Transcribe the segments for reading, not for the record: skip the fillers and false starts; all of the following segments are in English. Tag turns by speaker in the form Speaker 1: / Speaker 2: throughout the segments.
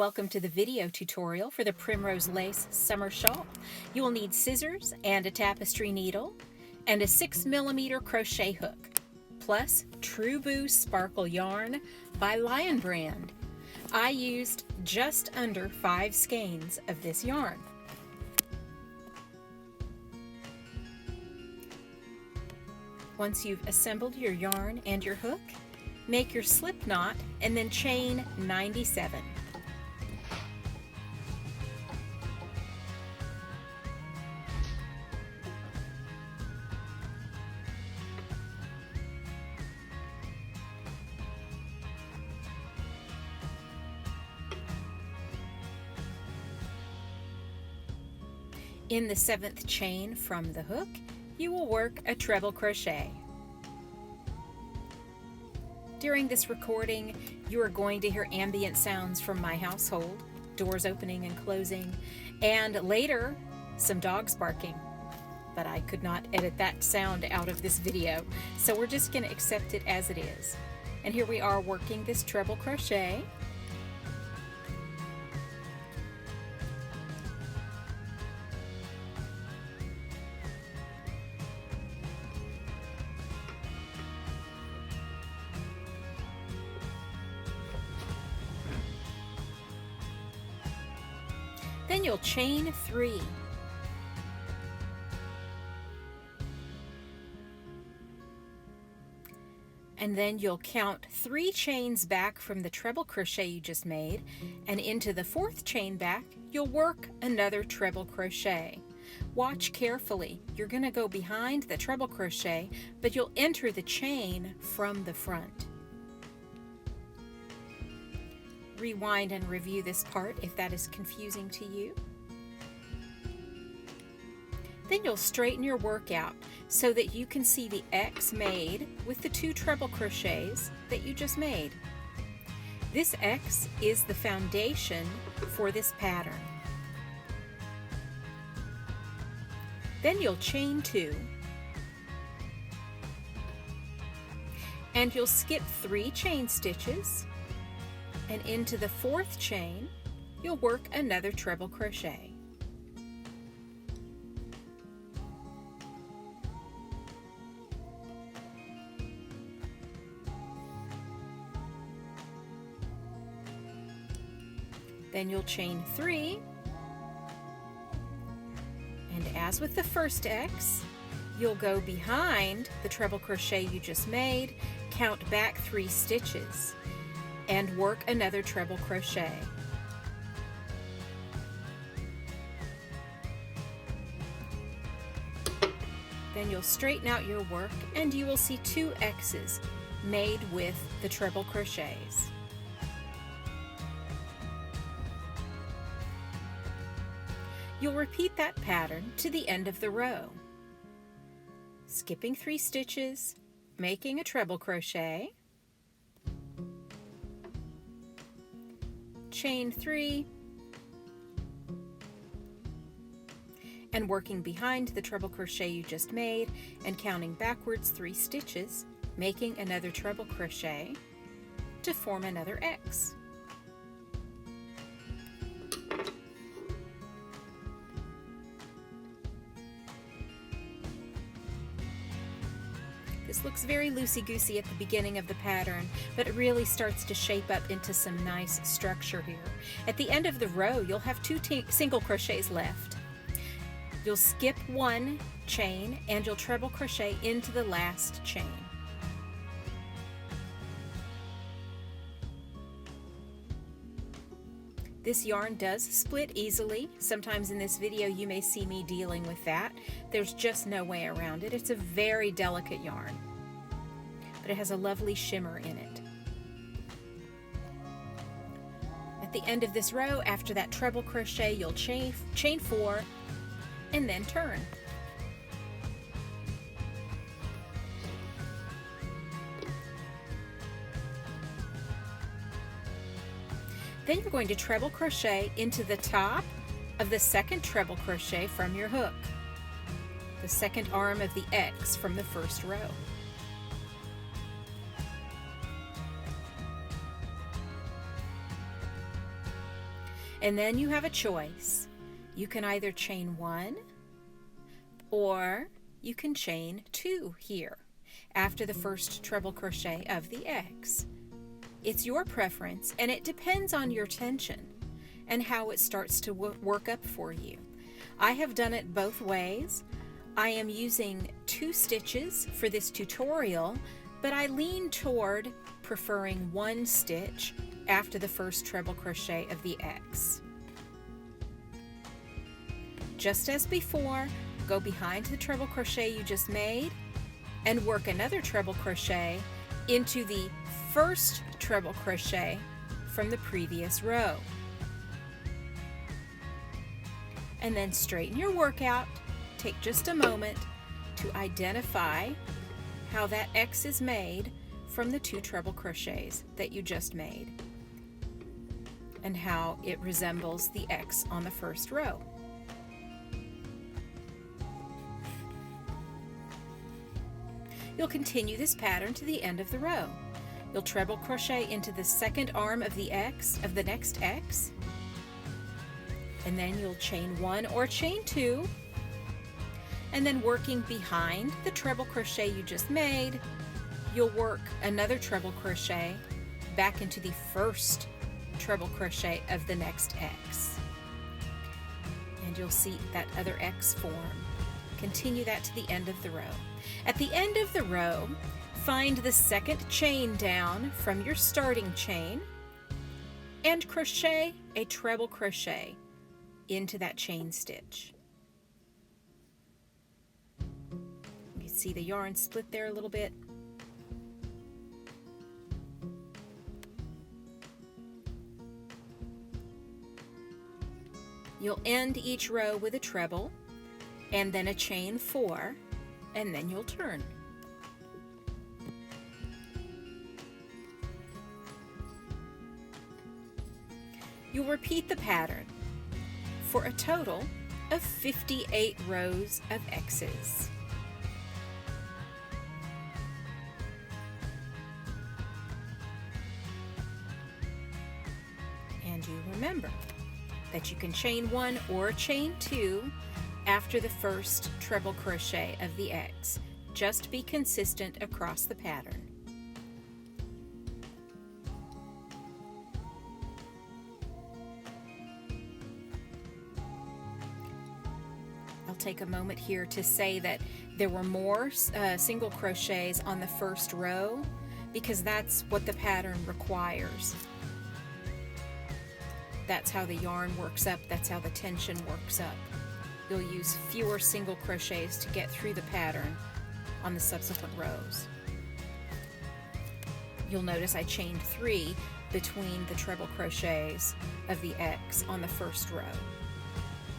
Speaker 1: welcome to the video tutorial for the Primrose Lace Summer Shawl. You will need scissors and a tapestry needle and a 6mm crochet hook, plus Truboo Sparkle yarn by Lion Brand. I used just under 5 skeins of this yarn. Once you've assembled your yarn and your hook, make your slip knot and then chain 97. In the 7th chain from the hook, you will work a treble crochet. During this recording, you are going to hear ambient sounds from my household, doors opening and closing, and later, some dogs barking. But I could not edit that sound out of this video, so we're just going to accept it as it is. And here we are working this treble crochet. Then you'll chain 3. And then you'll count 3 chains back from the treble crochet you just made, and into the 4th chain back, you'll work another treble crochet. Watch carefully. You're going to go behind the treble crochet, but you'll enter the chain from the front. Rewind and review this part if that is confusing to you. Then you'll straighten your work out so that you can see the X made with the 2 treble crochets that you just made. This X is the foundation for this pattern. Then you'll chain 2, and you'll skip 3 chain stitches, and into the 4th chain, you'll work another treble crochet. Then you'll chain 3, and as with the first X, you'll go behind the treble crochet you just made, count back 3 stitches, and work another treble crochet. Then you'll straighten out your work and you will see 2 X's made with the treble crochets. You'll repeat that pattern to the end of the row, skipping 3 stitches, making a treble crochet, chain 3, and working behind the treble crochet you just made and counting backwards 3 stitches, making another treble crochet to form another X. This looks very loosey-goosey at the beginning of the pattern, but it really starts to shape up into some nice structure here. At the end of the row, you'll have 2 single crochets left. You'll skip 1 chain and you'll treble crochet into the last chain. This yarn does split easily. Sometimes in this video you may see me dealing with that. There's just no way around it. It's a very delicate yarn, but it has a lovely shimmer in it. At the end of this row, after that treble crochet, you'll chain 4 and then turn. Then you're going to treble crochet into the top of the 2nd treble crochet from your hook, the 2nd arm of the X from the 1st row. And then you have a choice. You can either chain 1 or you can chain 2 here after the first treble crochet of the X. It's your preference, and it depends on your tension and how it starts to work up for you. I have done it both ways. I am using 2 stitches for this tutorial, but I lean toward preferring 1 stitch after the first treble crochet of the X. Just as before, go behind the treble crochet you just made and work another treble crochet into the first treble crochet from the previous row. And then straighten your work out. Take just a moment to identify how that X is made from the 2 treble crochets that you just made and how it resembles the X on the first row. You'll continue this pattern to the end of the row. You'll treble crochet into the second arm of the X, of the next X, and then you'll chain 1 or chain 2, and then working behind the treble crochet you just made, you'll work another treble crochet back into the first treble crochet of the next X. And you'll see that other X form. Continue that to the end of the row. At the end of the row, find the second chain down from your starting chain and crochet a treble crochet into that chain stitch. You can see the yarn split there a little bit. You'll end each row with a treble and then a chain 4, and then you'll turn. You'll repeat the pattern for a total of 58 rows of X's. And you remember that you can chain 1 or chain 2 after the first treble crochet of the X. Just be consistent across the pattern. I'll take a moment here to say that there were more single crochets on the first row because that's what the pattern requires. That's how the yarn works up, that's how the tension works up. You'll use fewer single crochets to get through the pattern on the subsequent rows. You'll notice I chained 3 between the treble crochets of the X on the first row,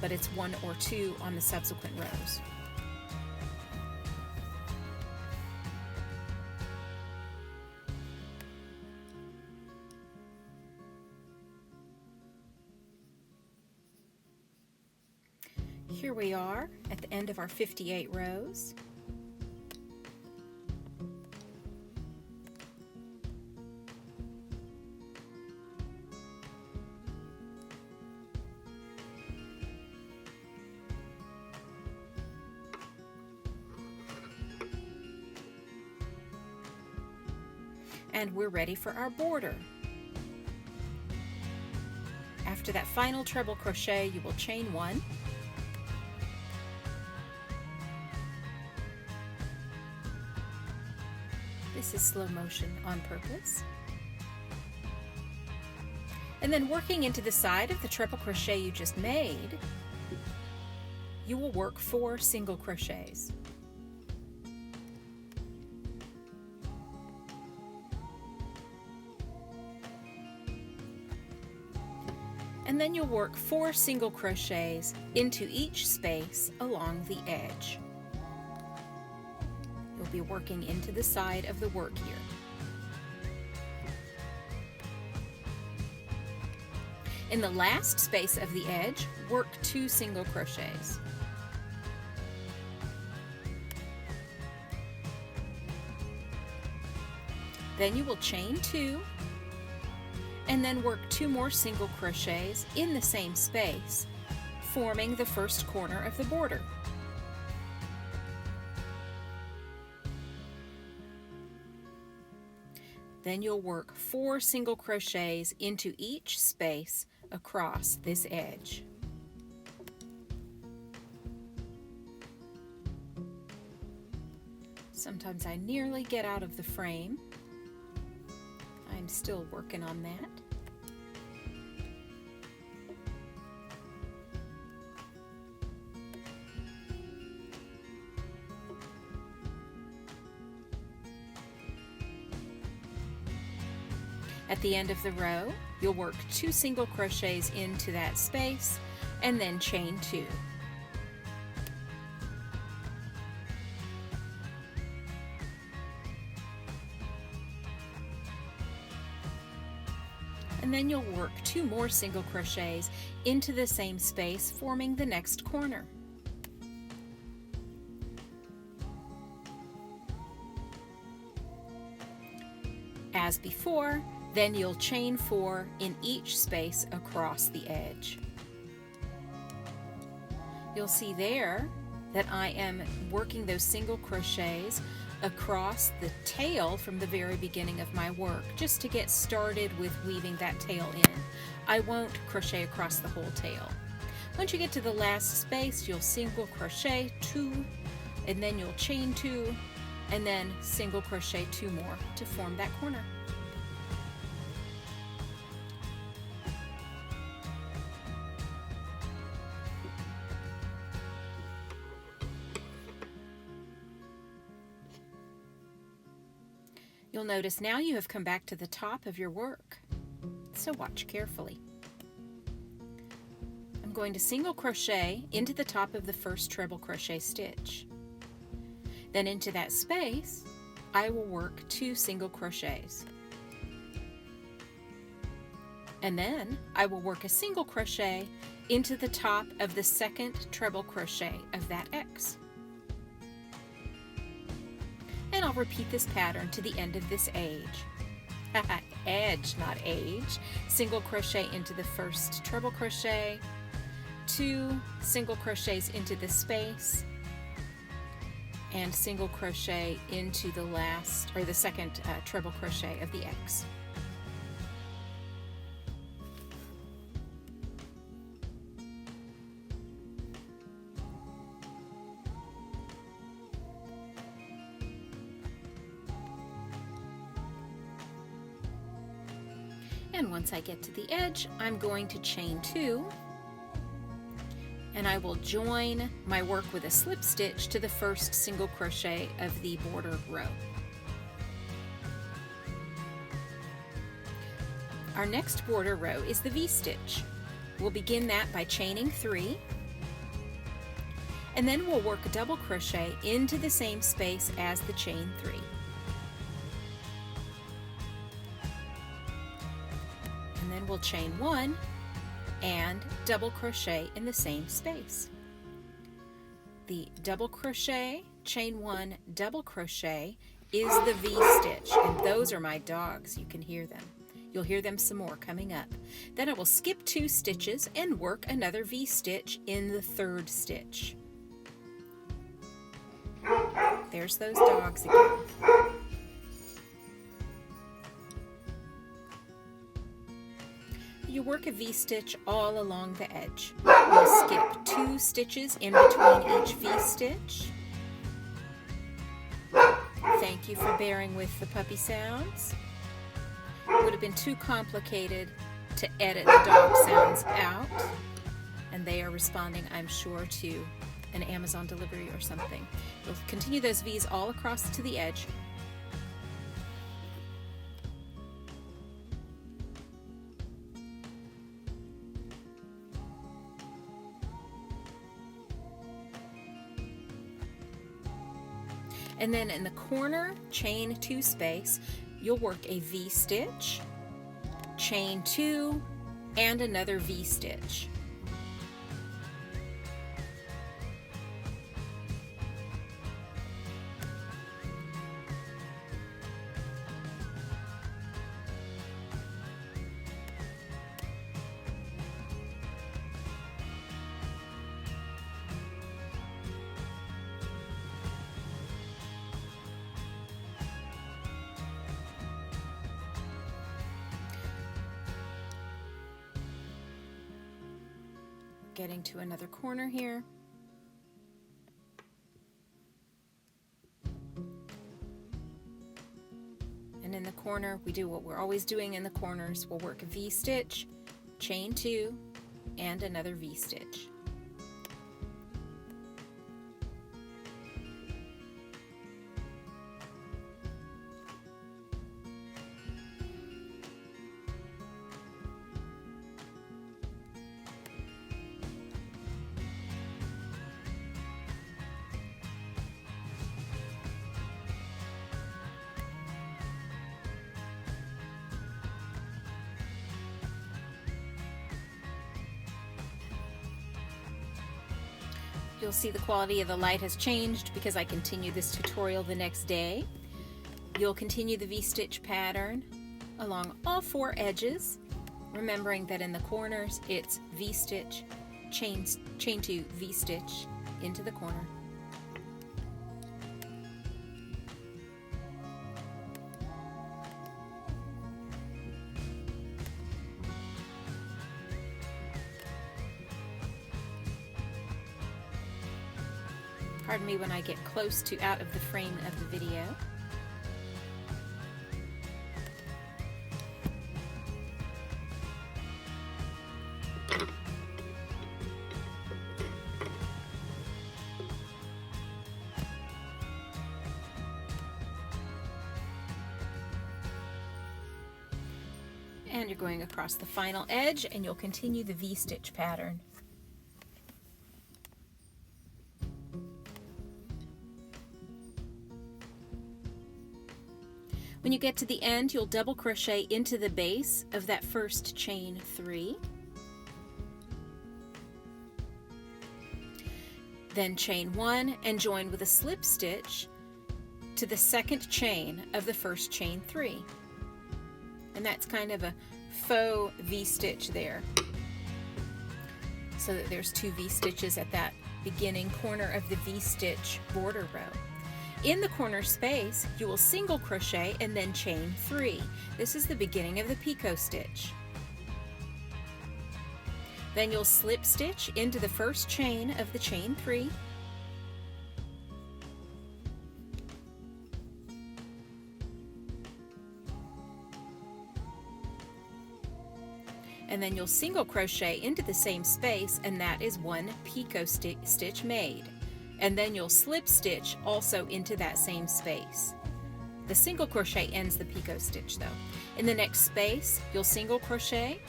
Speaker 1: but it's 1 or 2 on the subsequent rows. Here we are at the end of our 58 rows. And we're ready for our border. After that final treble crochet, you will chain 1. This is slow motion on purpose. And then working into the side of the treble crochet you just made, you will work 4 single crochets. And then you'll work 4 single crochets into each space along the edge. You'll be working into the side of the work here. In the last space of the edge, work 2 single crochets. Then you will chain 2, and then work 2 more single crochets in the same space, forming the first corner of the border. Then you'll work 4 single crochets into each space across this edge. Sometimes I nearly get out of the frame. I'm still working on that. At the end of the row, you'll work 2 single crochets into that space and then chain 2. And then you'll work 2 more single crochets into the same space, forming the next corner. As before, then you'll chain 4 in each space across the edge. You'll see there that I am working those single crochets across the tail from the very beginning of my work, just to get started with weaving that tail in. I won't crochet across the whole tail. Once you get to the last space, you'll single crochet 2, and then you'll chain 2, and then single crochet 2 more to form that corner. You'll notice now you have come back to the top of your work, so watch carefully. I'm going to single crochet into the top of the first treble crochet stitch. Then into that space, I will work 2 single crochets. And then I will work a single crochet into the top of the second treble crochet of that X. And I'll repeat this pattern to the end of this edge. Edge, not age. Single crochet into the first treble crochet, 2 single crochets into the space, and single crochet into the last, or the second treble crochet of the X. And once I get to the edge, I'm going to chain 2, and I will join my work with a slip stitch to the first single crochet of the border row. Our next border row is the V-stitch. We'll begin that by chaining 3, and then we'll work a double crochet into the same space as the chain 3. And then we'll chain 1 and double crochet in the same space. The double crochet, chain 1, double crochet is the V-stitch, and those are my dogs. You can hear them. You'll hear them some more coming up. Then I will skip 2 stitches and work another V-stitch in the 3rd stitch. There's those dogs again. You work a V-stitch all along the edge. You'll skip 2 stitches in between each V-stitch. Thank you for bearing with the puppy sounds. It would have been too complicated to edit the dog sounds out, and they are responding, I'm sure, to an Amazon delivery or something. You'll continue those V's all across to the edge. And then in the corner, chain 2 space, you'll work a V-stitch, chain 2, and another V-stitch. getting to another corner here. And in the corner, we do what we're always doing in the corners. We'll work a V-stitch, chain 2, and another V-stitch. You'll see the quality of the light has changed because I continue this tutorial the next day. You'll continue the V-stitch pattern along all 4 edges, remembering that in the corners it's V-stitch, chain 2, V-stitch into the corner. Pardon me when I get close to out of the frame of the video. And you're going across the final edge, and you'll continue the V-stitch pattern. When you get to the end, you'll double crochet into the base of that first chain 3. Then chain 1 and join with a slip stitch to the second chain of the first chain 3. And that's kind of a faux V-stitch there, so that there's 2 V-stitches at that beginning corner of the V-stitch border row. In the corner space, you will single crochet and then chain 3. This is the beginning of the picot stitch. Then you'll slip stitch into the first chain of the chain 3. And then you'll single crochet into the same space, and that is 1 picot stitch made. And then you'll slip stitch also into that same space. The single crochet ends the picot stitch though. In the next space, you'll single crochet,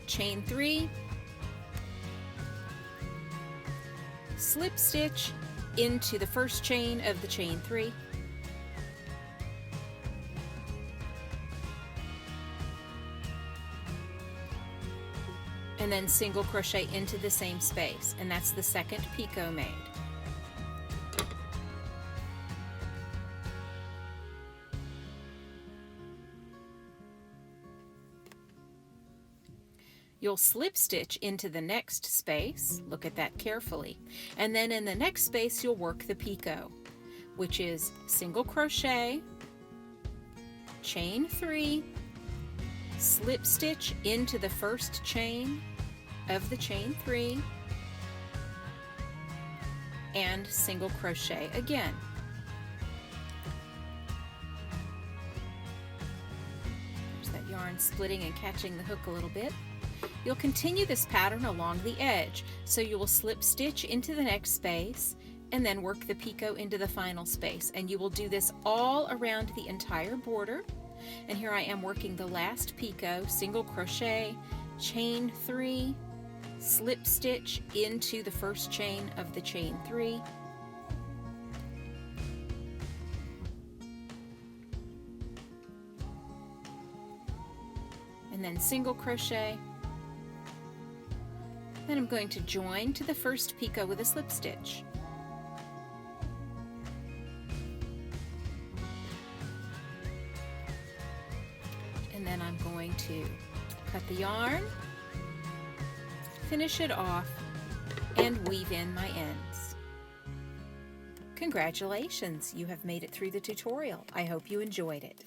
Speaker 1: chain 3, slip stitch into the first chain of the chain 3, and then single crochet into the same space, and that's the second picot made. You'll slip stitch into the next space, look at that carefully, and then in the next space you'll work the picot, which is single crochet, chain 3, slip stitch into the first chain of the chain 3, and single crochet again. There's that yarn splitting and catching the hook a little bit. You'll continue this pattern along the edge, so you will slip stitch into the next space and then work the picot into the final space, and you will do this all around the entire border. And here I am working the last picot, single crochet, chain 3, slip stitch into the first chain of the chain 3, and then single crochet. Then I'm going to join to the first picot with a slip stitch. And then I'm going to cut the yarn, finish it off, and weave in my ends. Congratulations, you have made it through the tutorial. I hope you enjoyed it.